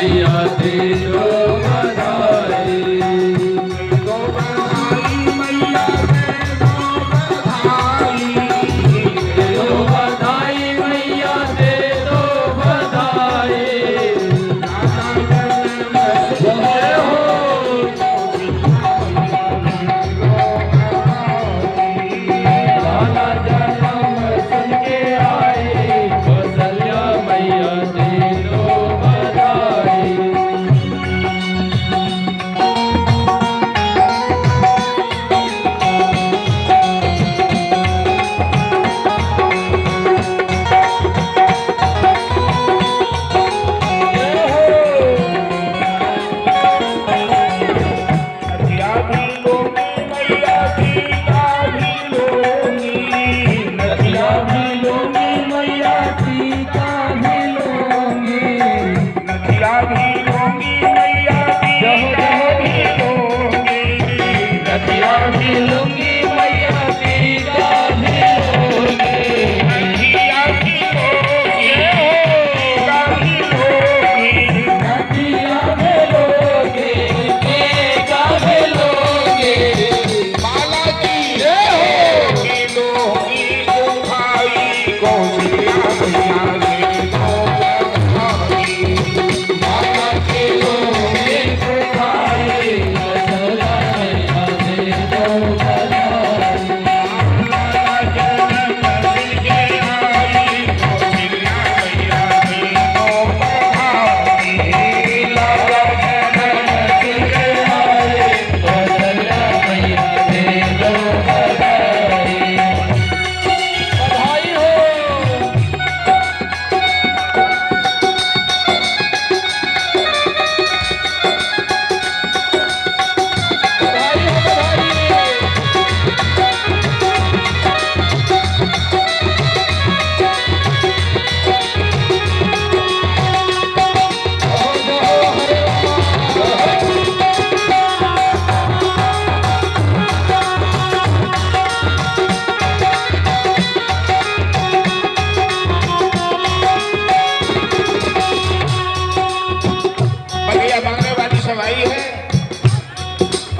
मैया दे दो बधाई।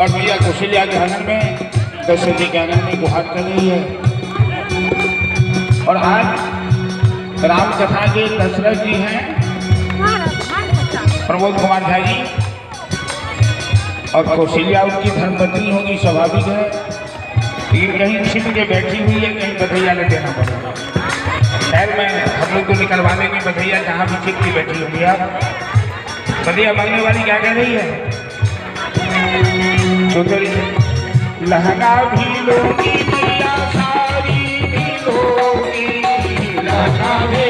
और मैया कौशल्या के आंगन में दशरथी के आंगन में गुहार कर रही है। और आज राम कथा के दशरथ जी हैं प्रमोद कुमार झा जी, और कौशल्या उनकी धर्मपत्नी होगी, स्वाभाविक है। लेकिन कहीं छिप के बैठी हुई है, कहीं बधैया न देना पड़ेगा। खैर मैं हम लोग को निकलवा देंगे बधैया, जहाँ भी छिप के बैठी होगी। आप बधैया मांगने वाली क्या कह रही है? तो लहंगा भी लोगी, साड़ी भी लोगी, लहंगा भी